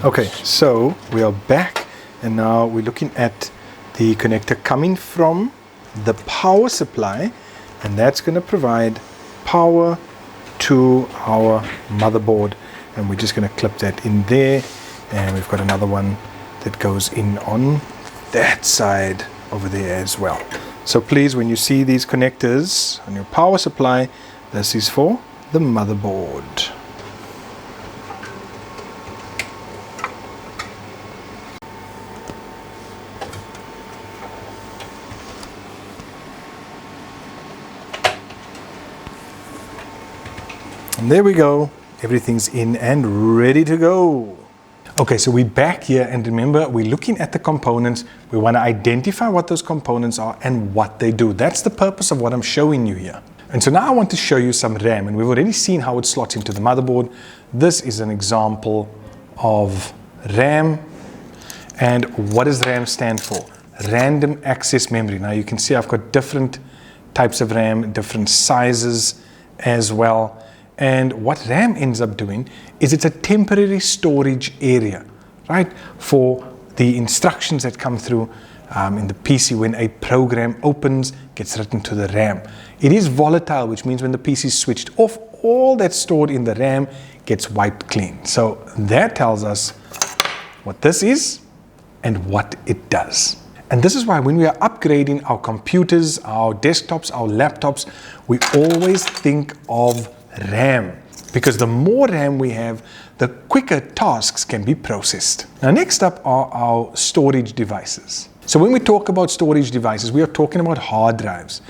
Okay, so we are back and now we're looking at the connector coming from the power supply, and that's going to provide power to our motherboard, and we're just going to clip that in there, and we've got another one that goes in on that side over there as well. So please, when you see these connectors on your power supply, this is for the motherboard. And there we go, everything's in and ready to go. Okay, so we're back here, and remember, we're looking at the components. We want to identify what those components are and what they do. That's the purpose of what I'm showing you here. And so now I want to show you some RAM, and we've already seen how it slots into the motherboard. This is an example of RAM. And what does RAM stand for? Random access memory. Now you can see I've got different types of RAM, different sizes as well. And what RAM ends up doing is it's a temporary storage area, right, for the instructions that come through in the PC when a program opens, gets written to the RAM. It is volatile, which means when the PC is switched off, all that's stored in the RAM gets wiped clean. So that tells us what this is and what it does. And this is why when we are upgrading our computers, our desktops, our laptops, we always think of RAM, because the more RAM we have, the quicker tasks can be processed. Now next up are our storage devices. So when we talk about storage devices, we are talking about hard drives.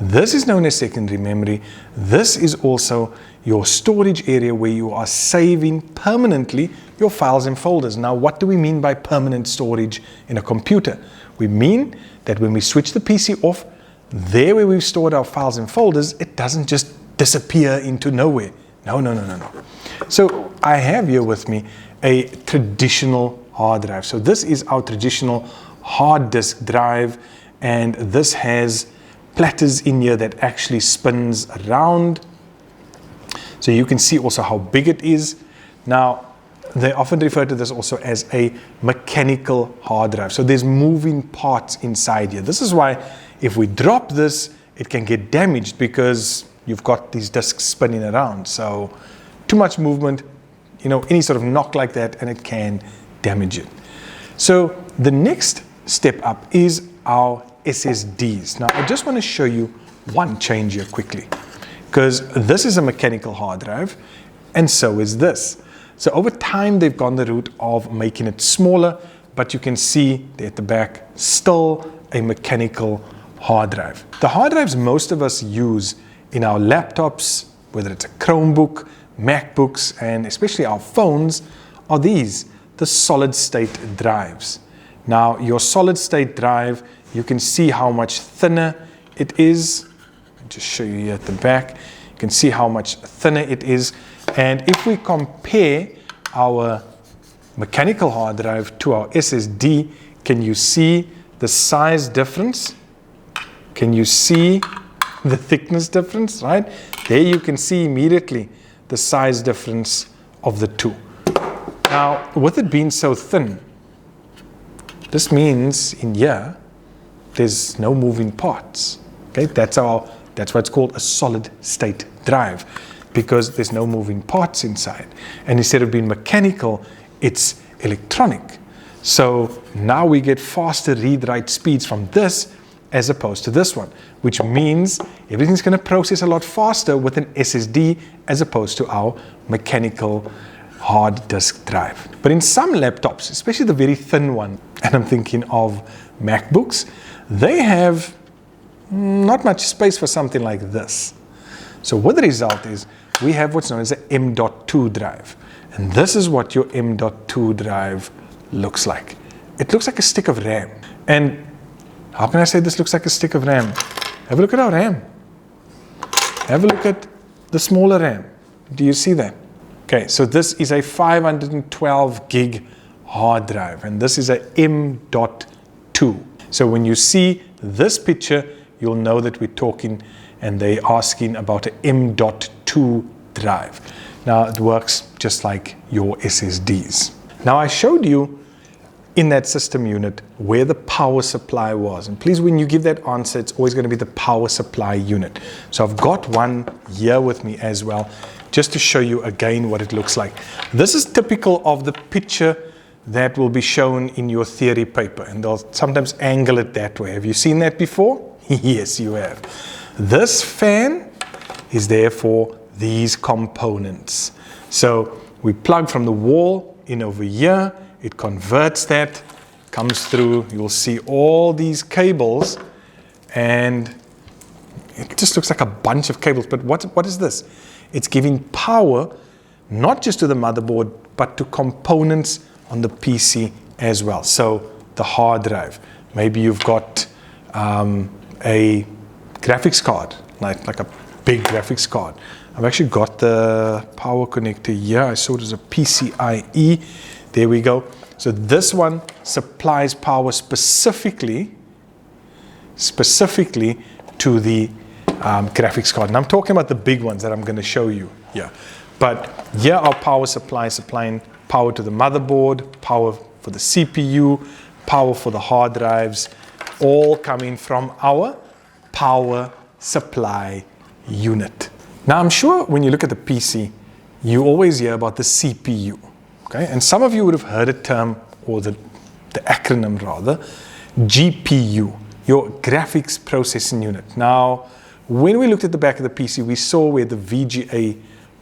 This is known as secondary memory. This is also your storage area where you are saving permanently your files and folders. Now what do we mean by permanent storage in a computer? We mean that when we switch the PC off, there where we've stored our files and folders, it doesn't just disappear into nowhere. No. So I have here with me a traditional hard drive. So this is our traditional hard disk drive, and this has platters in here that actually spins around. So you can see also how big it is. Now they often refer to this also as a mechanical hard drive. So there's moving parts inside here. This is why if we drop this, it can get damaged, because you've got these disks spinning around. So too much movement, any sort of knock like that, and it can damage it. So the next step up is our SSDs. Now I just want to show you one change here quickly, because this is a mechanical hard drive, and so is this. So over time, they've gone the route of making it smaller, but you can see there at the back, still a mechanical hard drive. The hard drives most of us use in our laptops, whether it's a Chromebook, MacBooks, and especially our phones, are these, the solid state drives. Now your solid state drive, you can see how much thinner it is. I'll just show you here at the back. You can see how much thinner it is. And if we compare our mechanical hard drive to our SSD, can you see the size difference? Can you see the thickness difference, right? There you can see immediately the size difference of the two. Now, with it being so thin, this means in here, there's no moving parts. Okay, that's why it's called a solid state drive, because there's no moving parts inside. And instead of being mechanical, it's electronic. So now we get faster read-write speeds from this as opposed to this one, which means everything's going to process a lot faster with an SSD as opposed to our mechanical hard disk drive. But in some laptops, especially the very thin one, and I'm thinking of MacBooks, they have not much space for something like this. So what the result is, we have what's known as an M.2 drive. And this is what your M.2 drive looks like. It looks like a stick of RAM. And how can I say this looks like a stick of RAM? Have a look at our RAM. Have a look at the smaller RAM. Do you see that? Okay, so this is a 512 gig hard drive, and this is a M.2. So when you see this picture, you'll know that we're talking and they're asking about an M.2 drive. Now it works just like your SSDs. Now I showed you in that system unit where the power supply was. And please, when you give that answer, it's always going to be the power supply unit. So I've got one here with me as well, just to show you again what it looks like. This is typical of the picture that will be shown in your theory paper, and they'll sometimes angle it that way. Have you seen that before? Yes, you have. This fan is there for these components. So we plug from the wall in over here, it converts that, comes through, you'll see all these cables, and it just looks like a bunch of cables. But what is this? It's giving power not just to the motherboard, but to components on the PC as well. So the hard drive, maybe you've got a graphics card, like a big graphics card. I've actually got the power connector here. I saw it as a PCIe. There we go. So this one supplies power specifically to the graphics card. And I'm talking about the big ones that I'm going to show you here. But here our power supply supplying power to the motherboard, power for the CPU, power for the hard drives, all coming from our power supply unit. Now I'm sure when you look at the PC, you always hear about the CPU, okay? And some of you would have heard a term, or the acronym rather, GPU, your graphics processing unit. Now, when we looked at the back of the PC, we saw where the VGA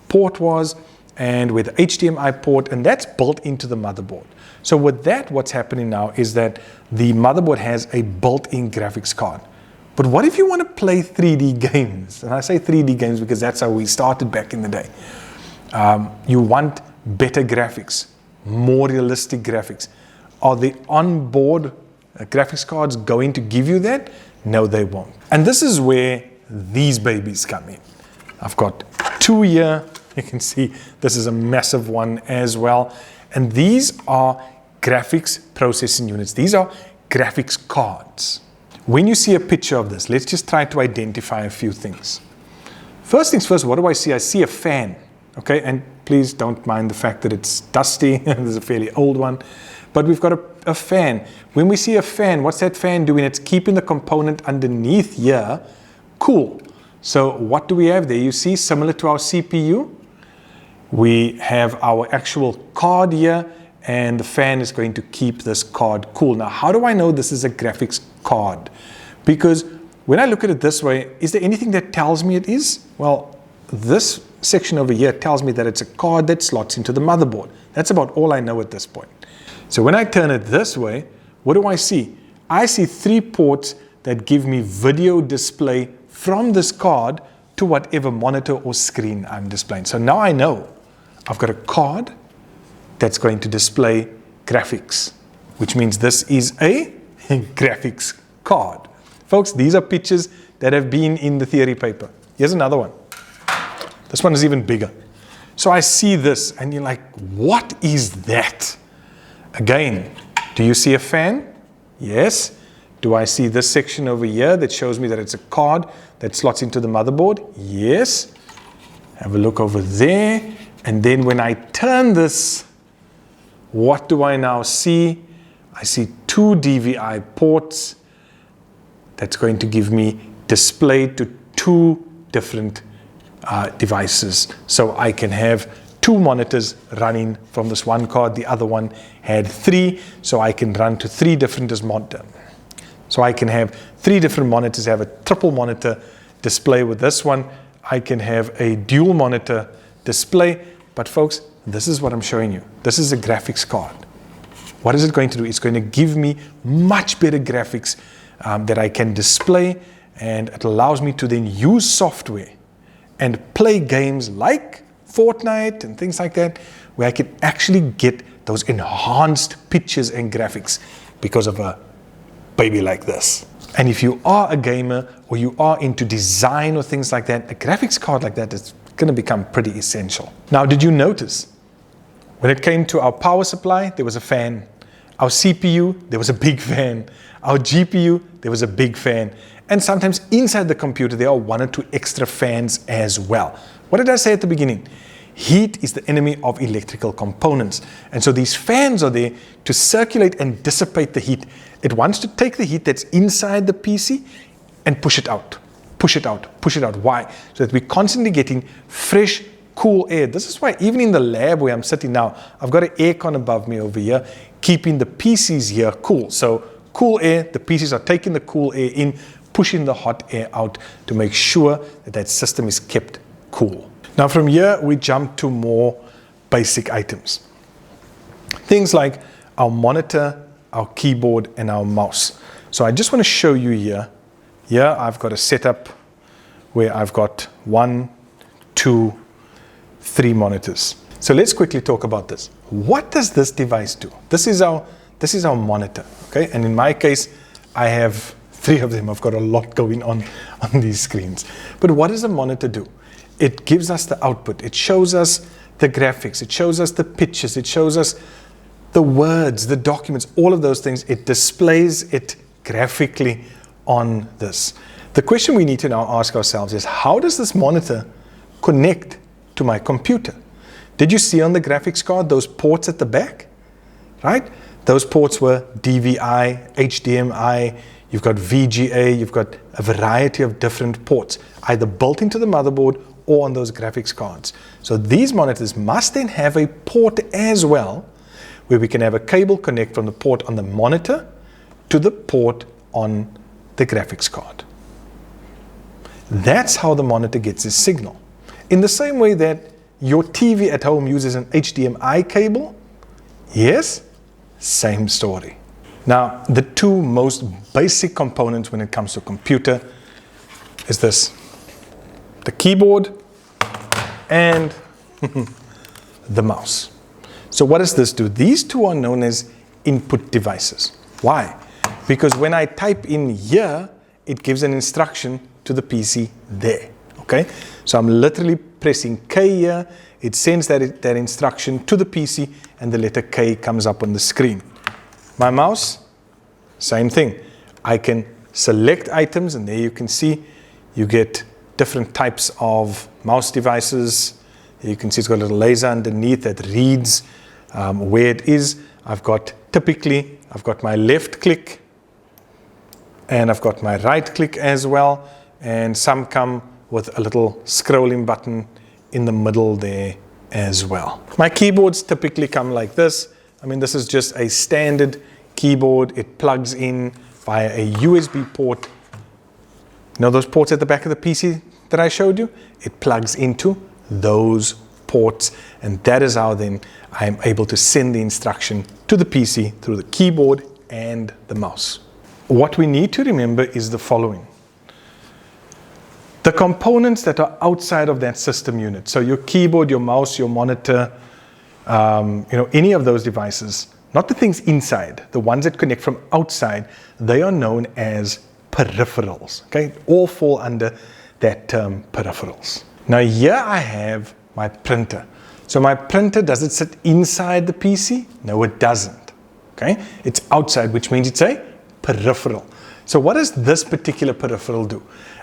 port was and where the HDMI port, and that's built into the motherboard. So with that, what's happening now is that the motherboard has a built-in graphics card. But what if you want to play 3D games? And I say 3D games because that's how we started back in the day. You want better graphics, more realistic graphics. Are the onboard graphics cards going to give you that? No, they won't. And this is where these babies come in. I've got two here. You can see this is a massive one as well. And these are graphics processing units. These are graphics cards. When you see a picture of this, let's just try to identify a few things. First things first, what do I see? I see a fan, okay? And please don't mind the fact that it's dusty. This is a fairly old one. But we've got a fan. When we see a fan, what's that fan doing? It's keeping the component underneath here cool. So what do we have there? You see, similar to our CPU, we have our actual card here, and the fan is going to keep this card cool. Now, how do I know this is a graphics card? Because when I look at it this way, is there anything that tells me it is? Well, this section over here tells me that it's a card that slots into the motherboard. That's about all I know at this point. So when I turn it this way, what do I see? I see 3 ports that give me video display from this card to whatever monitor or screen I'm displaying. So now I know I've got a card that's going to display graphics, which means this is a graphics card. Folks, these are pictures that have been in the theory paper. Here's another one. This one is even bigger. So I see this and you're like, what is that? Again, do you see a fan? Yes. Do I see this section over here that shows me that it's a card that slots into the motherboard? Yes. Have a look over there. And then when I turn this, what do I now see? I see 2 DVI ports that's going to give me display to 2 different devices. So I can have 2 monitors running from this one card. The other one had 3, so I can run to 3 different monitors. So I can have 3 different monitors, have a triple monitor display with this one. I can have a dual monitor display. But folks, this is what I'm showing you. This is a graphics card. What is it going to do? It's going to give me much better graphics that I can display, and it allows me to then use software and play games like Fortnite and things like that, where I can actually get those enhanced pictures and graphics because of a baby like this. And if you are a gamer or you are into design or things like that, a graphics card like that is going to become pretty essential. Now, did you notice when it came to our power supply, there was a fan. Our CPU, there was a big fan. Our GPU, there was a big fan. And sometimes inside the computer, there are 1 or 2 extra fans as well. What did I say at the beginning? Heat is the enemy of electrical components. And so these fans are there to circulate and dissipate the heat. It wants to take the heat that's inside the PC and push it out, push it out, push it out. Why? So that we're constantly getting fresh, cool air. This is why even in the lab where I'm sitting now, I've got an aircon above me over here, keeping the PCs here cool. So cool air, the PCs are taking the cool air in, pushing the hot air out to make sure that that system is kept cool. Now from here, we jump to more basic items. Things like our monitor, our keyboard, and our mouse. So I just want to show you here. Here I've got a setup where I've got 1, 2, 3 monitors. So let's quickly talk about this. What does this device do? This is our monitor, okay? And in my case, I have 3 of them. I've got a lot going on these screens. But what does a monitor do? It gives us the output. It shows us the graphics. It shows us the pictures. It shows us the words, the documents, all of those things. It displays it graphically on this. The question we need to now ask ourselves is, how does this monitor connect to my computer? Did you see on the graphics card those ports at the back? Right? Those ports were DVI, HDMI, you've got VGA, you've got a variety of different ports, either built into the motherboard or on those graphics cards. So these monitors must then have a port as well, where we can have a cable connect from the port on the monitor to the port on the graphics card. That's how the monitor gets its signal. In the same way that your TV at home uses an HDMI cable, yes, same story. Now, the 2 most basic components when it comes to a computer is this: the keyboard and the mouse. So what does this do? These 2 are known as input devices. Why? Because when I type in here, it gives an instruction to the PC there. Okay? So I'm literally pressing K here. It sends that instruction to the PC, and the letter K comes up on the screen. My mouse, same thing. I can select items, and there you can see you get different types of mouse devices. You can see it's got a little laser underneath that reads where it is. I've got my left click, and I've got my right click as well, and some come with a little scrolling button in the middle there as well. My keyboards typically come like this. I mean, this is just a standard keyboard. It plugs in via a USB port. You know those ports at the back of the PC that I showed you? It plugs into those ports, and that is how then I'm able to send the instruction to the PC through the keyboard and the mouse. What we need to remember is the following. The components that are outside of that system unit, so your keyboard, your mouse, your monitor, any of those devices, not the things inside, the ones that connect from outside, they are known as peripherals. Okay, all fall under that term, peripherals. Now here I have my printer. So my printer, does it sit inside the PC? No, it doesn't. Okay, it's outside, which means it's a peripheral. So what does this particular peripheral do?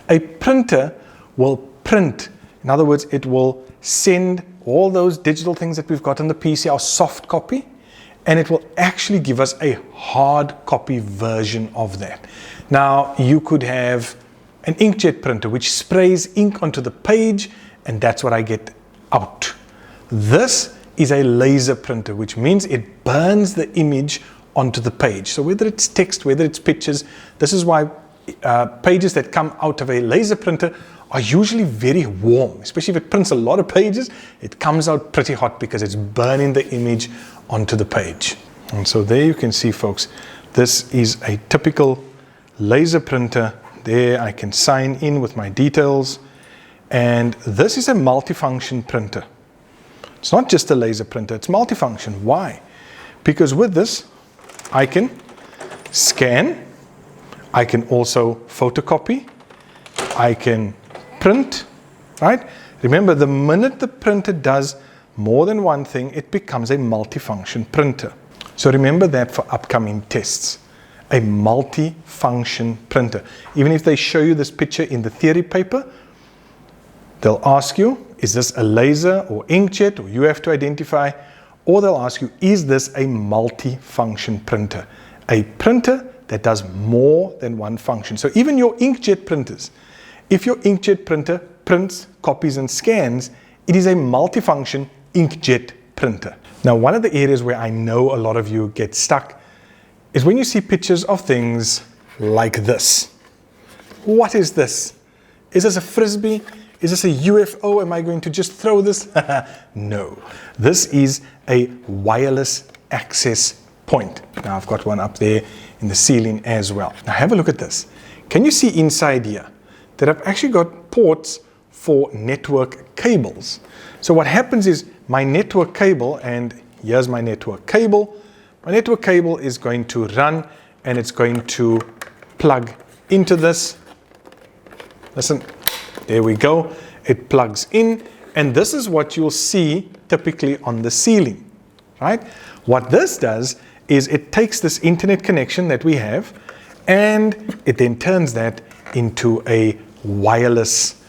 A printer will print. In other words, it will send all those digital things that we've got on the PC, our soft copy, and it will actually give us a hard copy version of that. Now, you could have an inkjet printer which sprays ink onto the page, and that's what I get out. This is a laser printer, which means it burns the image onto the page. So whether it's text, whether it's pictures, this is why pages that come out of a laser printer are usually very warm. Especially if it prints a lot of pages, it comes out pretty hot because it's burning the image onto the page. And so there you can see, folks, this is a typical laser printer. There I can sign in with my details. And this is a multifunction printer. It's not just a laser printer, it's multifunction. Why? Because with this, I can scan, I can also photocopy, I can print, right? Remember, the minute the printer does more than one thing, it becomes a multifunction printer. So remember that for upcoming tests. A multifunction printer. Even if they show you this picture in the theory paper, They'll ask you, is this a laser or inkjet, or you have to identify, or they'll ask you, is this a multifunction printer? A printer that does more than one function. So even your inkjet printers, if your inkjet printer prints, copies and scans, it is a multifunction inkjet printer. Now, one of the areas where I know a lot of you get stuck is when you see pictures of things like this. What is this? Is this a frisbee? Is this a UFO? Am I going to just throw this? No. This is a wireless access point. Now I've got one up there in the ceiling as well. Now have a look at this. Can you see inside here that I've actually got ports for network cables? So what happens is my network cable, and here's my network cable. My network cable is going to run and it's going to plug into this. Listen, there we go. It plugs in, and this is what you'll see typically on the ceiling, right? What this does is it takes this internet connection that we have and it then turns that into a wireless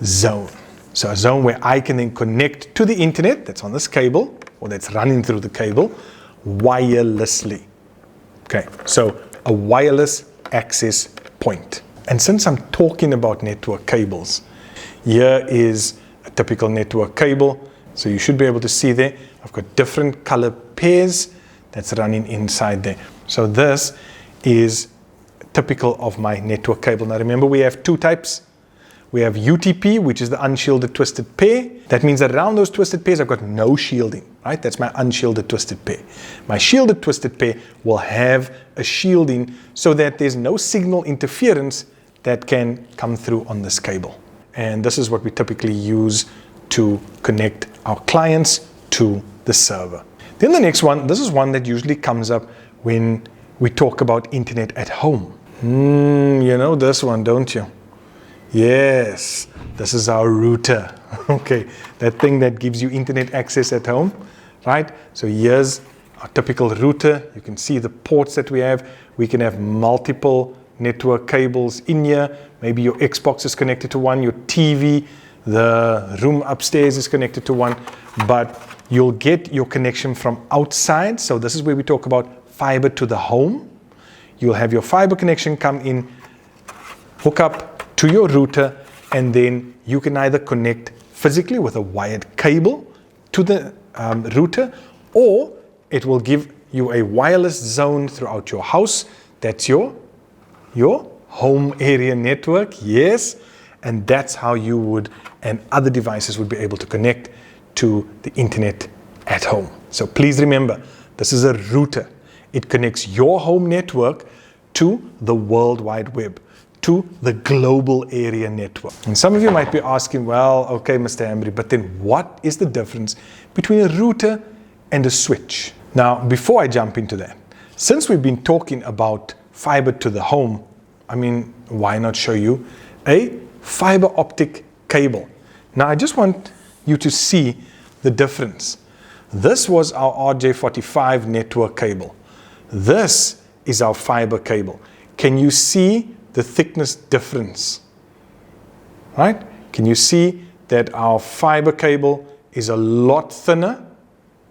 zone. So a zone where I can then connect to the internet that's on this cable or that's running through the cable wirelessly. Okay, so a wireless access point. And since I'm talking about network cables, here is a typical network cable. So you should be able to see there, I've got different color pairs that's running inside there. So this is typical of my network cable. Now remember, we have two types. We have UTP, which is the unshielded twisted pair. That means that around those twisted pairs, I've got no shielding, right? That's my unshielded twisted pair. My shielded twisted pair will have a shielding so that there's no signal interference that can come through on this cable. And this is what we typically use to connect our clients to the server. Then the next one, this is one that usually comes up when we talk about internet at home. You know this one, don't you? Yes, this is our router. Okay, that thing that gives you internet access at home, right? So here's our typical router. You can see the ports that we have. We can have multiple network cables in here. Maybe your Xbox is connected to one, your TV, the room upstairs is connected to one, but you'll get your connection from outside. So this is where we talk about fiber to the home. You'll have your fiber connection come in, hook up to your router, and then you can either connect physically with a wired cable to the router, or it will give you a wireless zone throughout your house. That's your home area network, yes, and that's how you would and other devices would be able to connect to the internet at home. So please remember, this is a router. It connects your home network to the World Wide Web, to the global area network. And some of you might be asking, well, okay, Mr. Hambury, but then what is the difference between a router and a switch? Now, before I jump into that, since we've been talking about fiber to the home, I mean, why not show you a fiber optic cable? Now, I just want you to see the difference. This was our RJ45 network cable. This is our fiber cable. Can you see the thickness difference? Right? Can you see that our fiber cable is a lot thinner,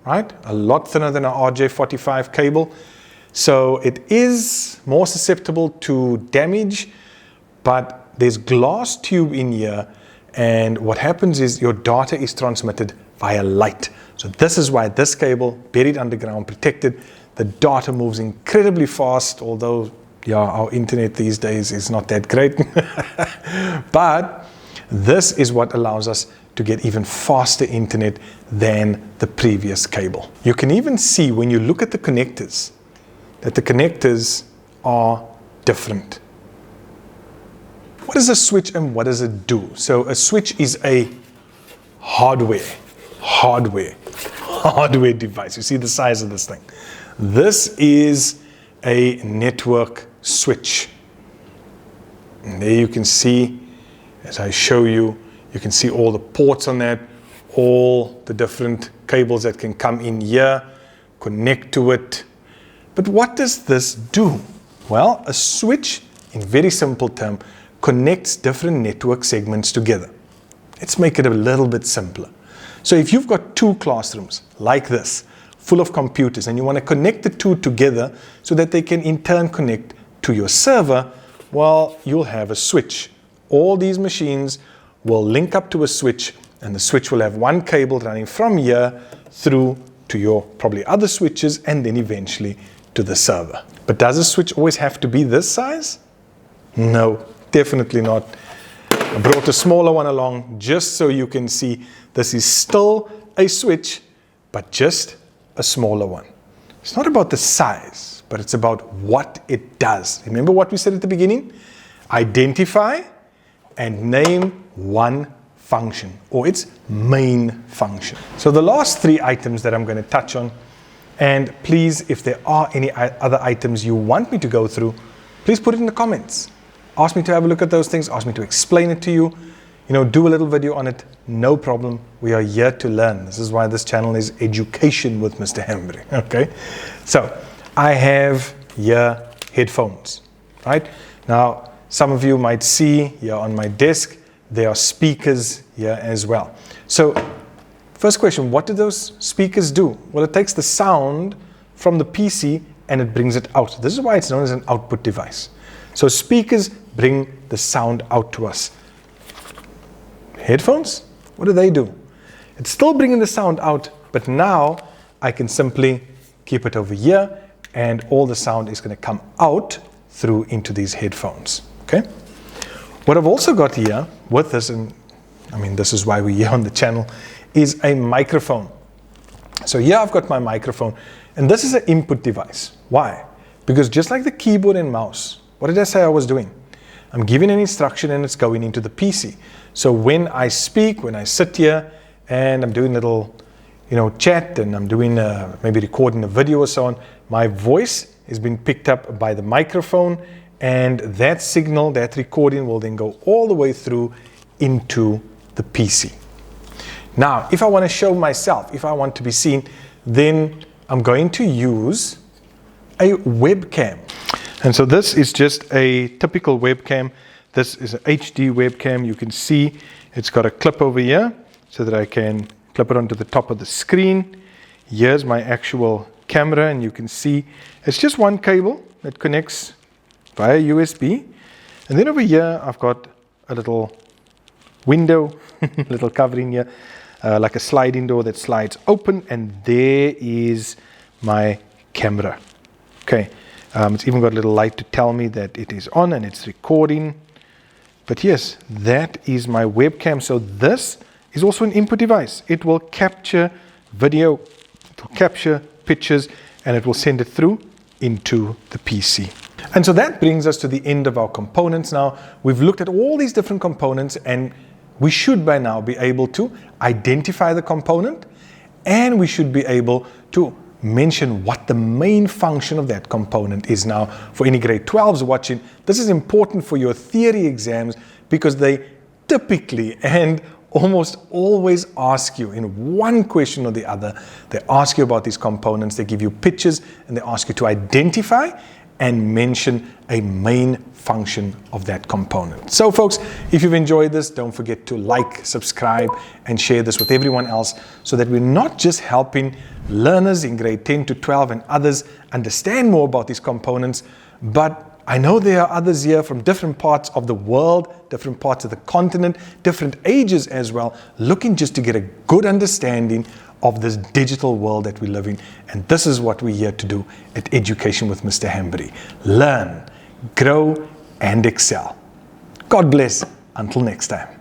right? A lot thinner than our RJ45 cable. So it is more susceptible to damage, but there's glass tube in here, and what happens is your data is transmitted via light. So this is why this cable, buried underground, protected, the data moves incredibly fast, although yeah, our internet these days is not that great. But this is what allows us to get even faster internet than the previous cable. You can even see when you look at the connectors that the connectors are different. What is a switch and what does it do? So a switch is a hardware device. You see the size of this thing. This is a network switch. And there you can see, as I show you, you can see all the ports on that, all the different cables that can come in here, connect to it. But what does this do? Well, a switch, in very simple term, connects different network segments together. Let's make it a little bit simpler. So if you've got two classrooms like this, full of computers, and you want to connect the two together so that they can in turn connect to your server, well, you'll have a switch. All these machines will link up to a switch, and the switch will have one cable running from here through to your probably other switches, and then eventually to the server. But does a switch always have to be this size? No, definitely not. I brought a smaller one along just so you can see this is still a switch, but just a smaller one. It's not about the size, but it's about what it does. Remember what we said at the beginning? Identify and name one function, or its main function. So the last three items that I'm going to touch on, and please, if there are any other items you want me to go through, please put it in the comments. Ask me to have a look at those things, ask me to explain it to you, do a little video on it, no problem. We are here to learn. This is why this channel is Education with Mr. Hambury, okay? So, I have here headphones, right? Now, some of you might see here on my desk, there are speakers here as well. So, first question, what do those speakers do? Well, it takes the sound from the PC and it brings it out. This is why it's known as an output device. So speakers bring the sound out to us. Headphones, what do? It's still bringing the sound out, but now I can simply keep it over here and all the sound is going to come out through into these headphones. Okay? What I've also got here with this, and this is why we're here on the channel, is a microphone. So here I've got my microphone, and this is an input device. Why? Because just like the keyboard and mouse, what did I say I was doing? I'm giving an instruction and it's going into the PC. So when I speak, when I sit here and I'm doing a little, chat, and I'm doing maybe recording a video or so on, my voice is being picked up by the microphone, and that signal, that recording will then go all the way through into the PC. Now, if I want to show myself, if I want to be seen, then I'm going to use a webcam. And so this is just a typical webcam. This is an HD webcam. You can see it's got a clip over here so that I can clip it onto the top of the screen. Here's my actual camera, and you can see it's just one cable that connects via USB. And then over here, I've got a little window, little covering here, like a sliding door that slides open, and there is my camera. Okay, it's even got a little light to tell me that it is on and it's recording. But yes, that is my webcam. So this is also an input device. It will capture video, it will capture pictures, and it will send it through into the PC. And so that brings us to the end of our components now. We've looked at all these different components, and we should by now be able to identify the component, and we should be able to mention what the main function of that component is. Now, for any grade 12s watching, this is important for your theory exams because they typically and almost always ask you in one question or the other, they ask you about these components, they give you pictures, and they ask you to identify and mention a main function of that component. So folks, if you've enjoyed this, don't forget to like, subscribe, and share this with everyone else so that we're not just helping learners in grade 10 to 12 and others understand more about these components, but I know there are others here from different parts of the world, different parts of the continent, different ages as well, looking just to get a good understanding of this digital world that we live in. And this is what we're here to do at Education with Mr. Hambury. Learn, grow, and excel. God bless. Until next time.